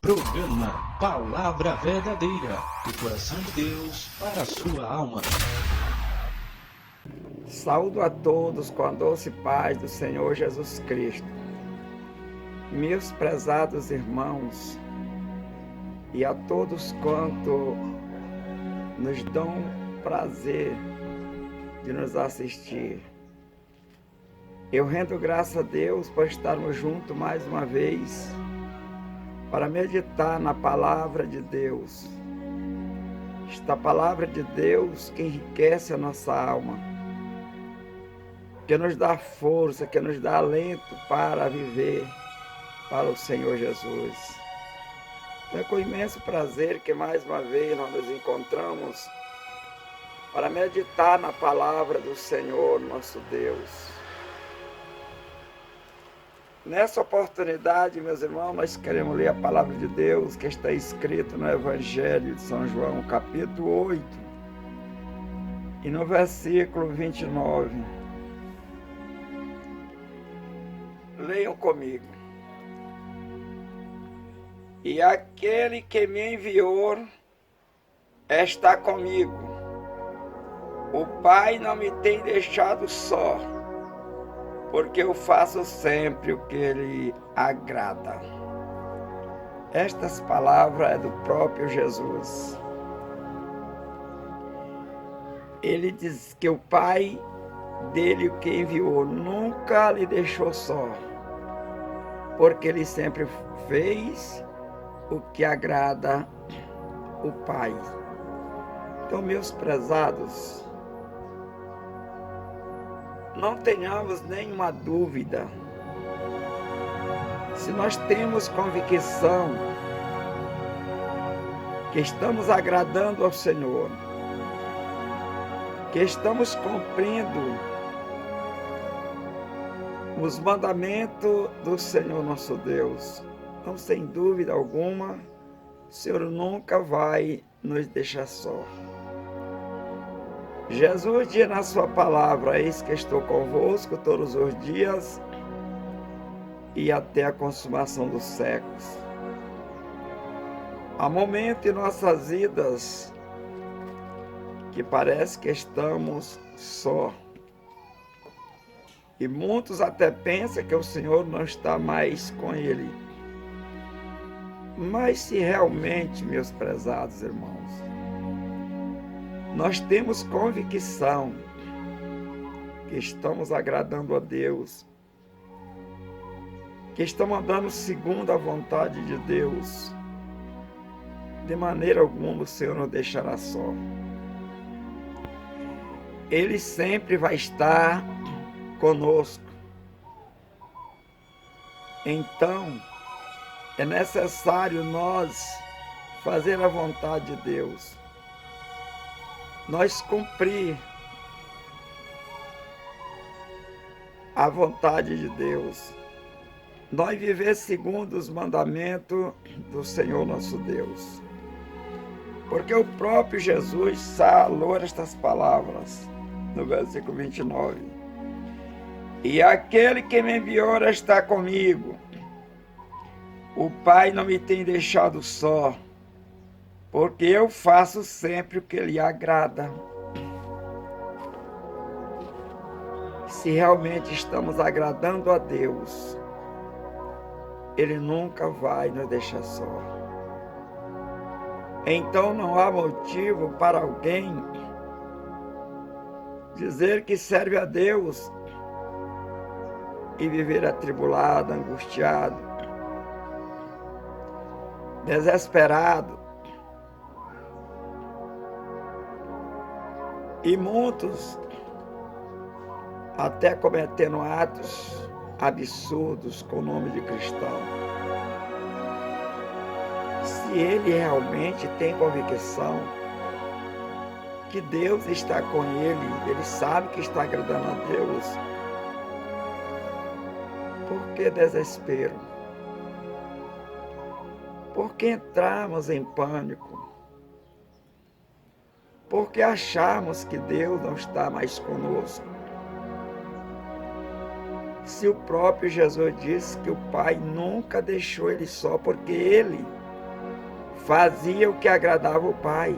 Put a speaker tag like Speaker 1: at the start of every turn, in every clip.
Speaker 1: Programa Palavra Verdadeira, do coração de Deus para a sua alma.
Speaker 2: Saúdo a todos com a doce paz do Senhor Jesus Cristo. Meus prezados irmãos, e a todos quanto nos dão prazer de nos assistir. Eu rendo graças a Deus por estarmos juntos mais uma vez para meditar na palavra de Deus. Esta palavra de Deus que enriquece a nossa alma, que nos dá força, que nos dá alento para viver para o Senhor Jesus. Então é com imenso prazer que mais uma vez nós nos encontramos para meditar na palavra do Senhor nosso Deus. Nessa oportunidade, meus irmãos, nós queremos ler a palavra de Deus que está escrito no Evangelho de São João, capítulo 8, e no versículo 29. Leiam comigo. E aquele que me enviou está comigo. O Pai não me tem deixado só, porque eu faço sempre o que lhe agrada. Estas palavras é do próprio Jesus. Ele diz que o Pai dele, o que enviou, nunca lhe deixou só, porque ele sempre fez o que agrada o Pai. Então, meus prezados, não tenhamos nenhuma dúvida. Se nós temos convicção que estamos agradando ao Senhor, que estamos cumprindo os mandamentos do Senhor nosso Deus, então, sem dúvida alguma, o Senhor nunca vai nos deixar só. Jesus diz na sua palavra: eis que estou convosco todos os dias e até a consumação dos séculos. Há momentos em nossas vidas que parece que estamos só. E muitos até pensam que o Senhor não está mais com ele. Mas se realmente, meus prezados irmãos, nós temos convicção que estamos agradando a Deus, que estamos andando segundo a vontade de Deus, de maneira alguma o Senhor nos deixará só. Ele sempre vai estar conosco. Então, é necessário nós fazer a vontade de Deus, nós cumprir a vontade de Deus, nós viver segundo os mandamentos do Senhor nosso Deus. Porque o próprio Jesus falou estas palavras no versículo 29. E aquele que me enviou está comigo. O Pai não me tem deixado só, porque eu faço sempre o que lhe agrada. Se realmente estamos agradando a Deus, Ele nunca vai nos deixar só. Então não há motivo para alguém dizer que serve a Deus e viver atribulado, angustiado, desesperado. E muitos até cometendo atos absurdos com o nome de cristão. Se ele realmente tem convicção que Deus está com ele sabe que está agradando a Deus, por que desespero? Por que entramos em pânico? Porque achamos que Deus não está mais conosco. Se o próprio Jesus disse que o Pai nunca deixou ele só, porque ele fazia o que agradava o Pai.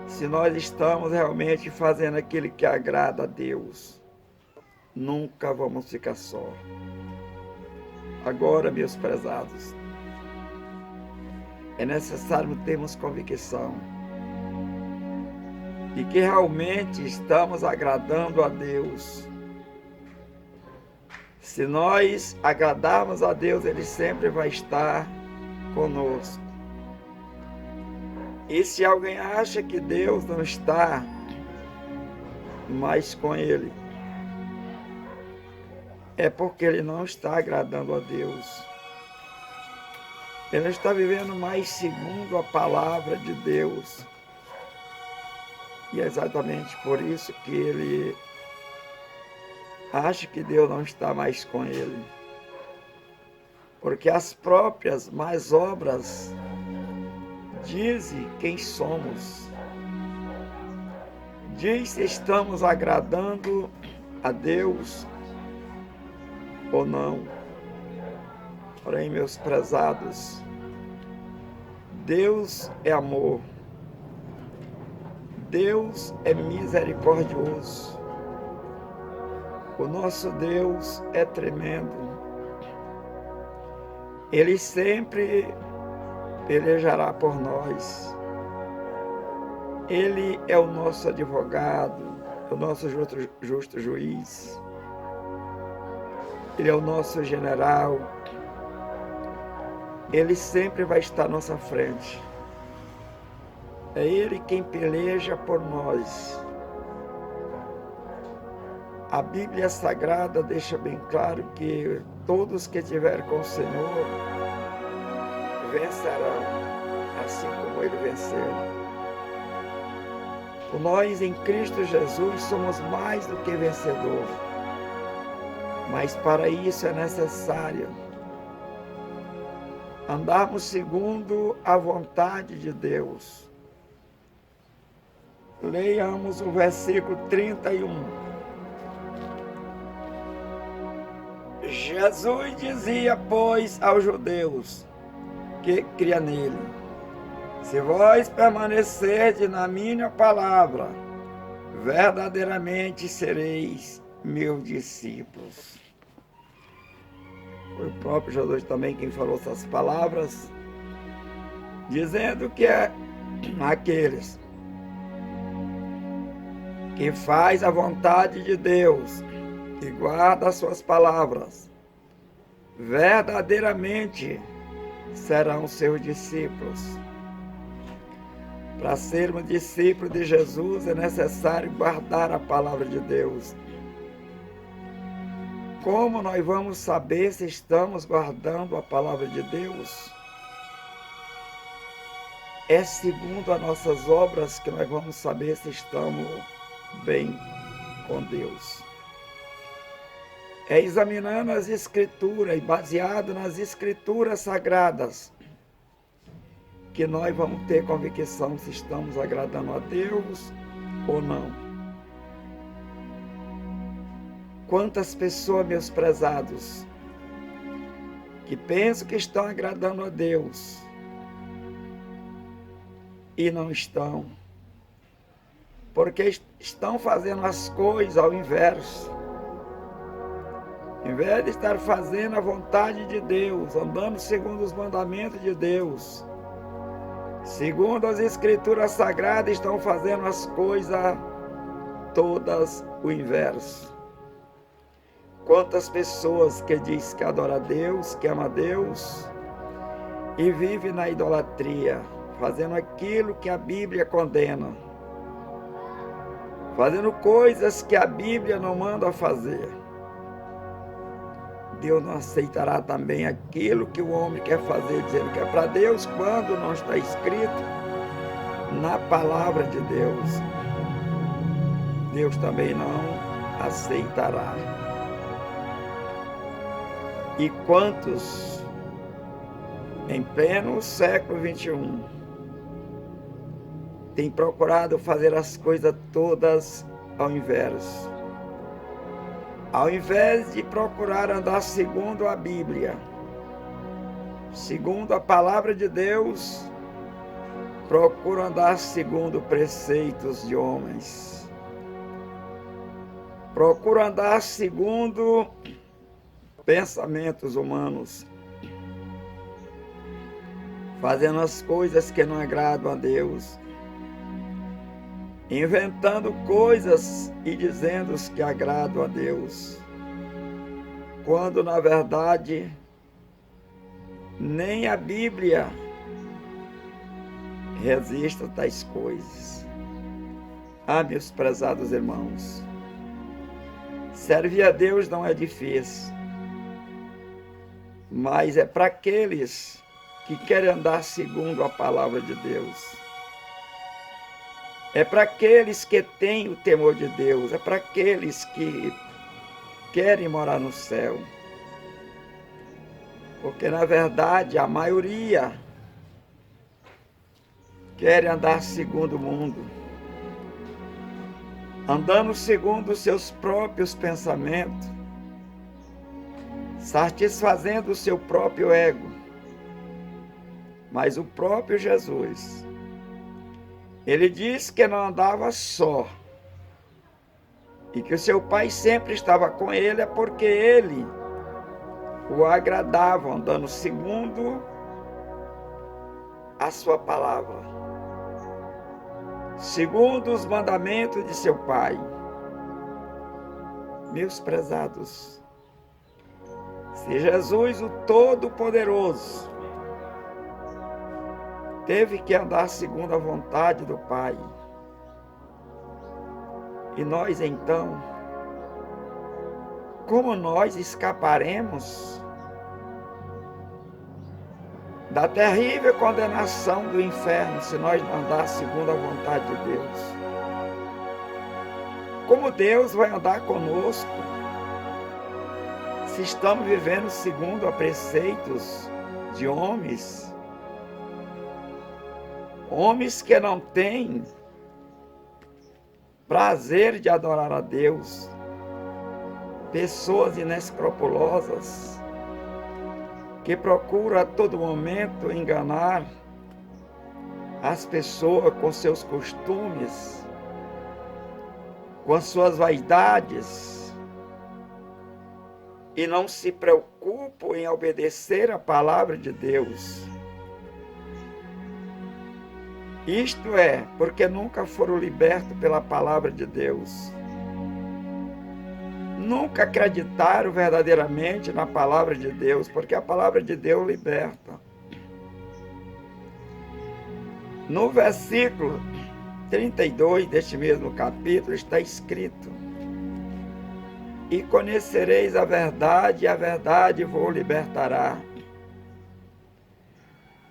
Speaker 2: Se nós estamos realmente fazendo aquilo que agrada a Deus, nunca vamos ficar só. Agora, meus prezados, é necessário termos convicção de que realmente estamos agradando a Deus. Se nós agradarmos a Deus, Ele sempre vai estar conosco. E se alguém acha que Deus não está mais com ele, é porque ele não está agradando a Deus. Ele não está vivendo mais segundo a palavra de Deus. E é exatamente por isso que ele acha que Deus não está mais com ele. Porque as próprias más obras dizem quem somos. Diz se estamos agradando a Deus ou não. Porém, meus prezados, Deus é amor. Deus é misericordioso. O nosso Deus é tremendo. Ele sempre pelejará por nós. Ele é o nosso advogado, o nosso justo juiz. Ele é o nosso general. Ele sempre vai estar à nossa frente. É Ele quem peleja por nós. A Bíblia Sagrada deixa bem claro que todos que estiverem com o Senhor vencerão, assim como Ele venceu. Nós em Cristo Jesus somos mais do que vencedores, mas para isso é necessário andarmos segundo a vontade de Deus. Leiamos o versículo 31. Jesus dizia, pois, aos judeus que cria nele: se vós permanecerdes na minha palavra, verdadeiramente sereis meus discípulos. Foi o próprio Jesus também quem falou essas palavras, dizendo que é aqueles que faz a vontade de Deus, que guarda as suas palavras, verdadeiramente serão seus discípulos. Para sermos discípulos de Jesus é necessário guardar a palavra de Deus. Como nós vamos saber se estamos guardando a palavra de Deus? É segundo as nossas obras que nós vamos saber se estamos bem com Deus. É examinando as Escrituras e baseado nas Escrituras Sagradas que nós vamos ter convicção se estamos agradando a Deus ou não. Quantas pessoas, meus prezados, que pensam que estão agradando a Deus e não estão, porque estão fazendo as coisas ao inverso. Em vez de estar fazendo a vontade de Deus, andando segundo os mandamentos de Deus, segundo as Escrituras Sagradas, estão fazendo as coisas todas o inverso. Quantas pessoas que diz que adora a Deus, que ama a Deus, e vive na idolatria, fazendo aquilo que a Bíblia condena, fazendo coisas que a Bíblia não manda fazer. Deus não aceitará também aquilo que o homem quer fazer, dizendo que é para Deus, quando não está escrito na palavra de Deus. Deus também não aceitará. E quantos, em pleno século XXI, têm procurado fazer as coisas todas ao inverso? Ao invés de procurar andar segundo a Bíblia, segundo a palavra de Deus, procuram andar segundo preceitos de homens. Procuram andar segundo pensamentos humanos, fazendo as coisas que não agradam a Deus, inventando coisas e dizendo que agradam a Deus, quando na verdade nem a Bíblia resiste a tais coisas. Meus prezados irmãos, servir a Deus não é difícil, mas é para aqueles que querem andar segundo a palavra de Deus. É para aqueles que têm o temor de Deus, é para aqueles que querem morar no céu. Porque, na verdade, a maioria quer andar segundo o mundo, andando segundo os seus próprios pensamentos, satisfazendo o seu próprio ego. Mas o próprio Jesus, ele disse que não andava só, e que o seu Pai sempre estava com ele, é porque ele o agradava, andando segundo a sua palavra, segundo os mandamentos de seu Pai. Meus prezados, se Jesus, o Todo-Poderoso, teve que andar segundo a vontade do Pai, e nós então, como nós escaparemos da terrível condenação do inferno se nós não andar segundo a vontade de Deus? Como Deus vai andar conosco se estamos vivendo segundo a preceitos de homens? Homens que não têm prazer de adorar a Deus, pessoas inescrupulosas, que procuram a todo momento enganar as pessoas com seus costumes, com as suas vaidades, e não se preocupam em obedecer a palavra de Deus. Isto é, porque nunca foram libertos pela palavra de Deus. Nunca acreditaram verdadeiramente na palavra de Deus, porque a palavra de Deus liberta. No versículo 32 deste mesmo capítulo está escrito: e conhecereis a verdade, e a verdade vos libertará.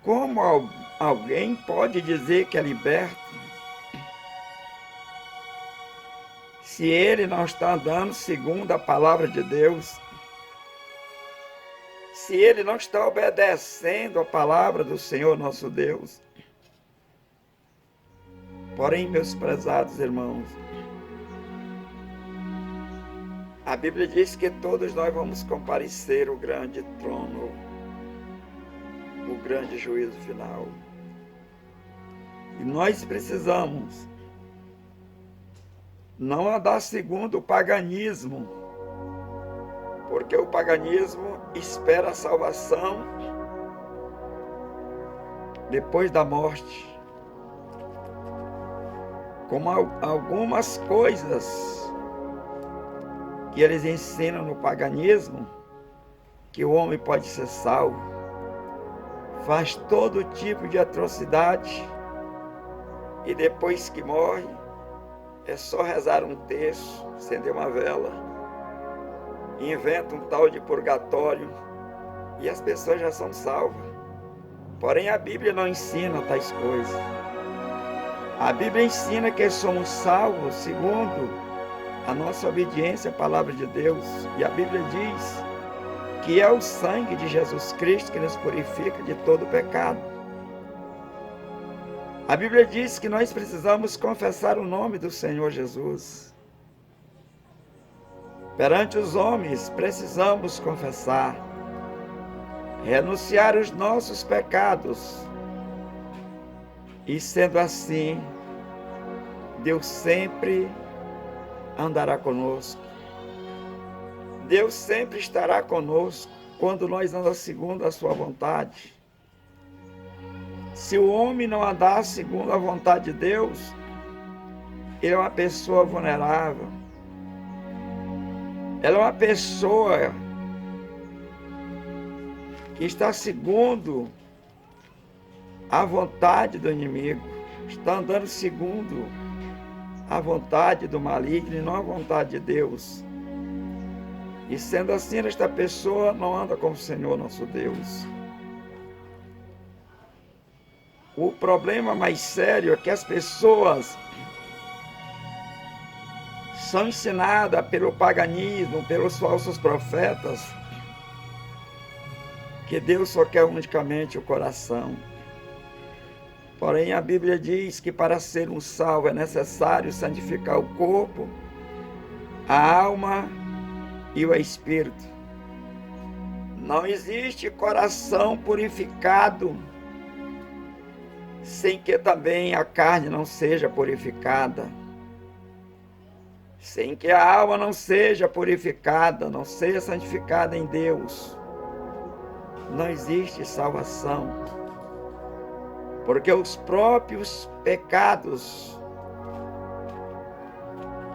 Speaker 2: Como alguém pode dizer que é liberto se ele não está andando segundo a palavra de Deus? Se ele não está obedecendo a palavra do Senhor nosso Deus? Porém, meus prezados irmãos, a Bíblia diz que todos nós vamos comparecer ao grande trono, o grande juízo final. E nós precisamos não andar segundo o paganismo, porque o paganismo espera a salvação depois da morte. Como algumas coisas que eles ensinam no paganismo, que o homem pode ser salvo, faz todo tipo de atrocidade, e depois que morre, é só rezar um terço, acender uma vela, inventa um tal de purgatório, e as pessoas já são salvas. Porém, a Bíblia não ensina tais coisas. A Bíblia ensina que somos salvos segundo a nossa obediência à palavra de Deus. E a Bíblia diz que é o sangue de Jesus Cristo que nos purifica de todo pecado. A Bíblia diz que nós precisamos confessar o nome do Senhor Jesus. Perante os homens, precisamos confessar. renunciar os nossos pecados. E sendo assim, Deus sempre andará conosco. Deus sempre estará conosco quando nós andamos segundo a sua vontade. Se o homem não andar segundo a vontade de Deus, ele é uma pessoa vulnerável. Ela é uma pessoa que está segundo a vontade do inimigo, está andando segundo a vontade do maligno e não a vontade de Deus. E sendo assim, esta pessoa não anda com o Senhor nosso Deus. O problema mais sério é que as pessoas são ensinadas pelo paganismo, pelos falsos profetas, que Deus só quer unicamente o coração. Porém, a Bíblia diz que para ser um salvo é necessário santificar o corpo, a alma e o espírito. Não existe coração purificado sem que também a carne não seja purificada, sem que a alma não seja purificada, não seja santificada em Deus. Não existe salvação, porque os próprios pecados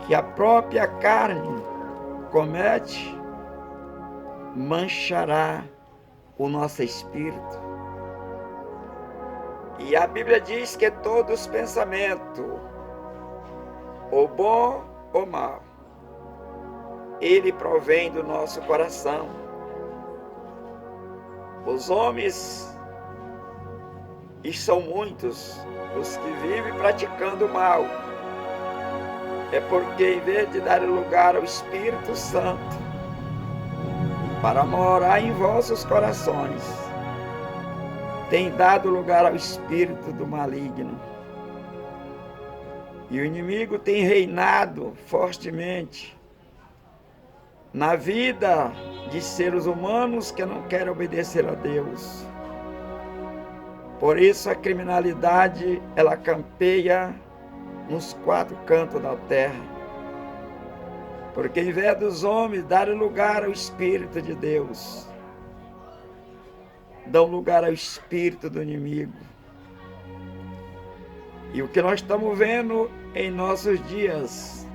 Speaker 2: que a própria carne comete manchará o nosso espírito. E a Bíblia diz que todos os pensamentos, ou bom ou mal, ele provém do nosso coração. Os homens, e são muitos, os que vivem praticando o mal, é porque em vez de dar lugar ao Espírito Santo para morar em vossos corações, tem dado lugar ao espírito do maligno. E o inimigo tem reinado fortemente na vida de seres humanos que não querem obedecer a Deus. Por isso a criminalidade, ela campeia nos quatro cantos da terra. Porque em vez dos homens darem lugar ao Espírito de Deus, dão lugar ao espírito do inimigo. E o que nós estamos vendo em nossos dias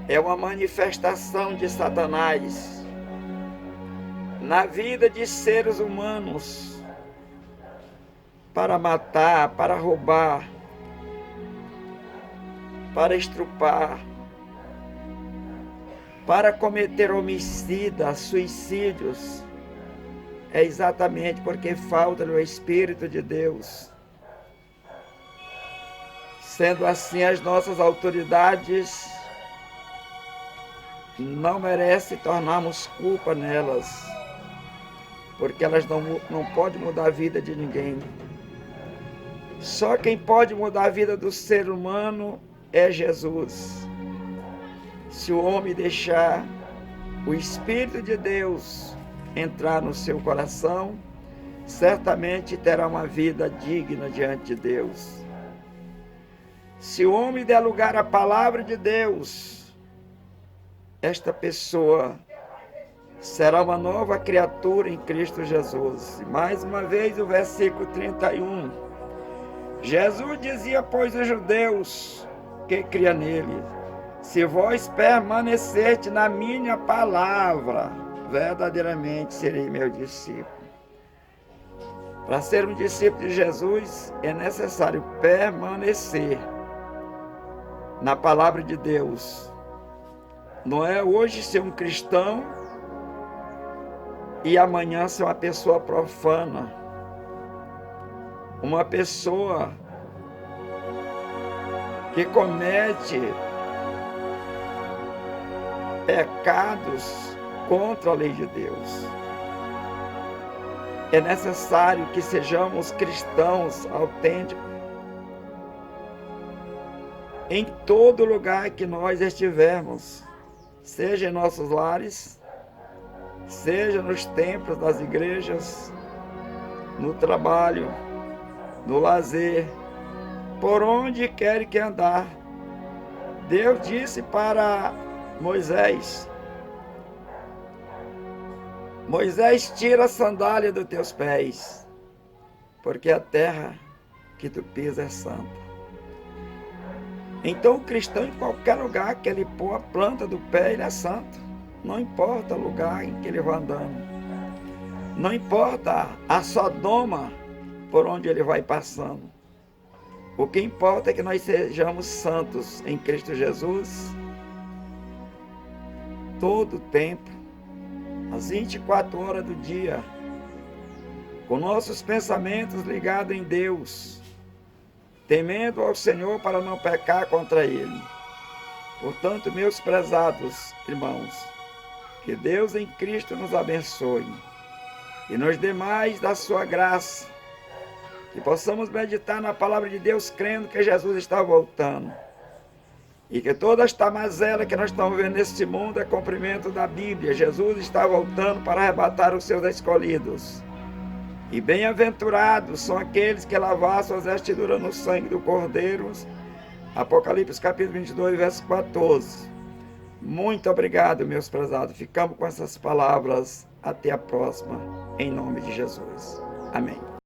Speaker 2: é uma manifestação de Satanás na vida de seres humanos para matar, para roubar, para estrupar, para cometer homicidas, suicídios. É exatamente porque falta o Espírito de Deus. Sendo assim, as nossas autoridades não merecem tornarmos culpa nelas, porque elas não podem mudar a vida de ninguém. Só quem pode mudar a vida do ser humano é Jesus. Se o homem deixar o Espírito de Deus entrar no seu coração, certamente terá uma vida digna diante de Deus. Se o homem der lugar à palavra de Deus, esta pessoa será uma nova criatura em Cristo Jesus. E mais uma vez o versículo 31. Jesus dizia, pois, os judeus que criam nele: se vós permanecerdes na minha palavra, verdadeiramente serei meu discípulo. Para ser um discípulo de Jesus, é necessário permanecer na palavra de Deus. Não é hoje ser um cristão e amanhã ser uma pessoa profana, uma pessoa que comete pecados contra a lei de Deus. É necessário que sejamos cristãos autênticos em todo lugar que nós estivermos, seja em nossos lares, seja nos templos das igrejas, no trabalho, no lazer, por onde quer que andar. Deus disse para Moisés: Moisés, tira a sandália dos teus pés, porque a terra que tu pisa é santa. Então o cristão, em qualquer lugar que ele pôr a planta do pé, ele é santo. Não importa o lugar em que ele vai andando. Não importa a Sodoma por onde ele vai passando. O que importa é que nós sejamos santos em Cristo Jesus todo o tempo, às 24 horas do dia, com nossos pensamentos ligados em Deus, temendo ao Senhor para não pecar contra Ele. Portanto, meus prezados irmãos, que Deus em Cristo nos abençoe e nos dê mais da sua graça, que possamos meditar na palavra de Deus crendo que Jesus está voltando e que toda esta mazela que nós estamos vendo neste mundo é cumprimento da Bíblia. Jesus está voltando para arrebatar os seus escolhidos. E bem-aventurados são aqueles que lavaram suas vestiduras no sangue do Cordeiro. Apocalipse capítulo 22, verso 14. Muito obrigado, meus prezados. Ficamos com essas palavras. Até a próxima, em nome de Jesus. Amém.